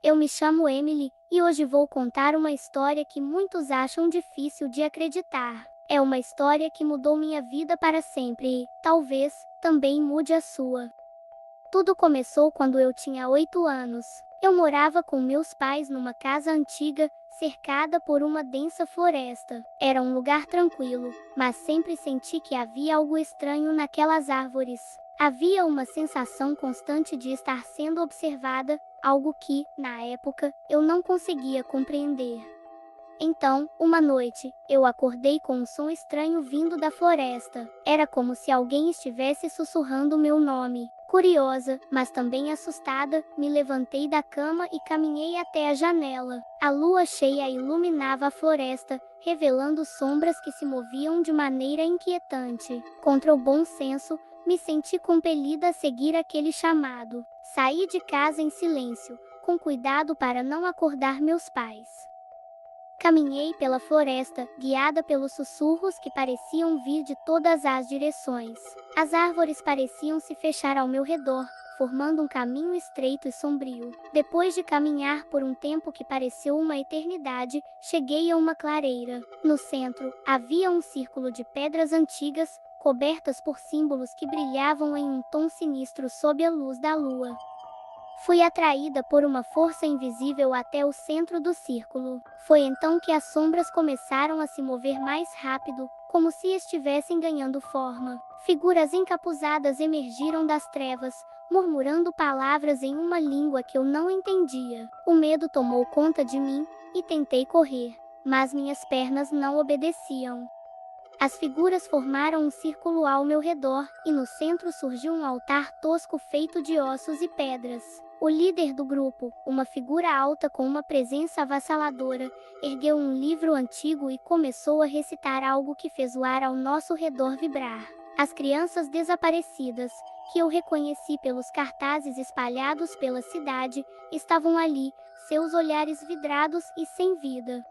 Eu me chamo Emily, e hoje vou contar uma história que muitos acham difícil de acreditar. É uma história que mudou minha vida para sempre e, talvez, também mude a sua. Tudo começou quando eu tinha 8 anos. Eu morava com meus pais numa casa antiga, cercada por uma densa floresta. Era um lugar tranquilo, mas sempre senti que havia algo estranho naquelas árvores. Havia uma sensação constante de estar sendo observada, algo que, na época, eu não conseguia compreender. Então, uma noite, eu acordei com um som estranho vindo da floresta. Era como se alguém estivesse sussurrando meu nome. Curiosa, mas também assustada, me levantei da cama e caminhei até a janela. A lua cheia iluminava a floresta, revelando sombras que se moviam de maneira inquietante. Contra o bom senso, me senti compelida a seguir aquele chamado. Saí de casa em silêncio, com cuidado para não acordar meus pais. Caminhei pela floresta, guiada pelos sussurros que pareciam vir de todas as direções. As árvores pareciam se fechar ao meu redor, formando um caminho estreito e sombrio. Depois de caminhar por um tempo que pareceu uma eternidade, cheguei a uma clareira. No centro, havia um círculo de pedras antigas, cobertas por símbolos que brilhavam em um tom sinistro sob a luz da lua. Fui atraída por uma força invisível até o centro do círculo. Foi então que as sombras começaram a se mover mais rápido, como se estivessem ganhando forma. Figuras encapuzadas emergiram das trevas, murmurando palavras em uma língua que eu não entendia. O medo tomou conta de mim, e tentei correr, mas minhas pernas não obedeciam. As figuras formaram um círculo ao meu redor, e no centro surgiu um altar tosco feito de ossos e pedras. O líder do grupo, uma figura alta com uma presença avassaladora, ergueu um livro antigo e começou a recitar algo que fez o ar ao nosso redor vibrar. As crianças desaparecidas, que eu reconheci pelos cartazes espalhados pela cidade, estavam ali, seus olhares vidrados e sem vida.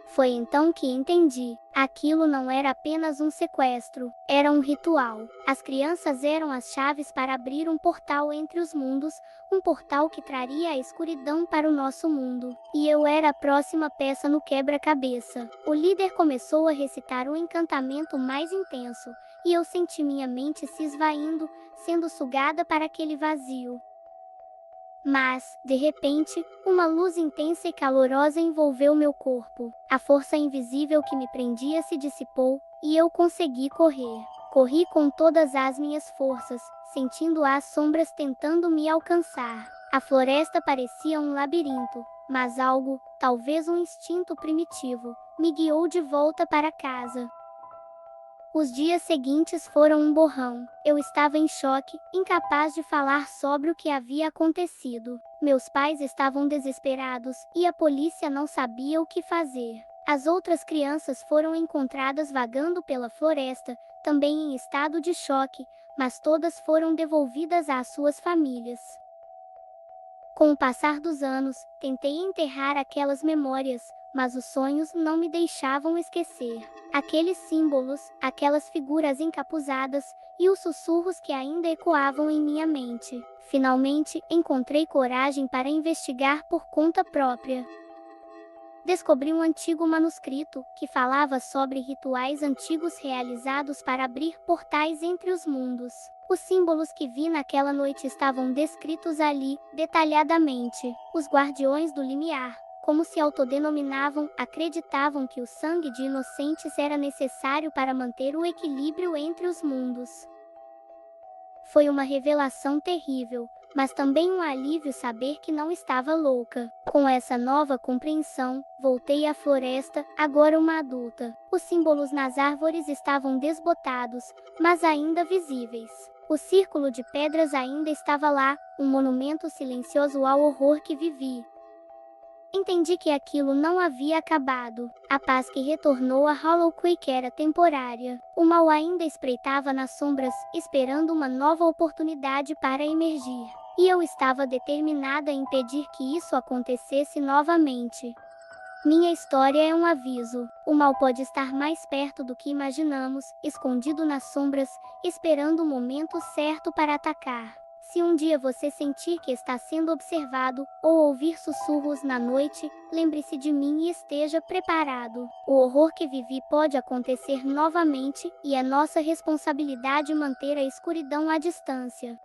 Foi então que entendi. Aquilo não era apenas um sequestro, era um ritual. As crianças eram as chaves para abrir um portal entre os mundos, um portal que traria a escuridão para o nosso mundo. E eu era a próxima peça no quebra-cabeça. O líder começou a recitar um encantamento mais intenso, e eu senti minha mente se esvaindo, sendo sugada para aquele vazio. Mas, de repente, uma luz intensa e calorosa envolveu meu corpo. A força invisível que me prendia se dissipou, e eu consegui correr. Corri com todas as minhas forças, sentindo as sombras tentando me alcançar. A floresta parecia um labirinto, mas algo, talvez um instinto primitivo, me guiou de volta para casa. Os dias seguintes foram um borrão. Eu estava em choque, incapaz de falar sobre o que havia acontecido. Meus pais estavam desesperados, e a polícia não sabia o que fazer. As outras crianças foram encontradas vagando pela floresta, também em estado de choque, mas todas foram devolvidas às suas famílias. Com o passar dos anos, tentei enterrar aquelas memórias, mas os sonhos não me deixavam esquecer. Aqueles símbolos, aquelas figuras encapuzadas, e os sussurros que ainda ecoavam em minha mente. Finalmente, encontrei coragem para investigar por conta própria. Descobri um antigo manuscrito, que falava sobre rituais antigos realizados para abrir portais entre os mundos. Os símbolos que vi naquela noite estavam descritos ali, detalhadamente. Os guardiões do limiar, como se autodenominavam, acreditavam que o sangue de inocentes era necessário para manter o equilíbrio entre os mundos. Foi uma revelação terrível, mas também um alívio saber que não estava louca. Com essa nova compreensão, voltei à floresta, agora uma adulta. Os símbolos nas árvores estavam desbotados, mas ainda visíveis. O círculo de pedras ainda estava lá, um monumento silencioso ao horror que vivi. Entendi que aquilo não havia acabado. A paz que retornou a Hollow Creek era temporária. O mal ainda espreitava nas sombras, esperando uma nova oportunidade para emergir. E eu estava determinada a impedir que isso acontecesse novamente. Minha história é um aviso. O mal pode estar mais perto do que imaginamos, escondido nas sombras, esperando o momento certo para atacar. Se um dia você sentir que está sendo observado, ou ouvir sussurros na noite, lembre-se de mim e esteja preparado. O horror que vivi pode acontecer novamente, e é nossa responsabilidade manter a escuridão à distância.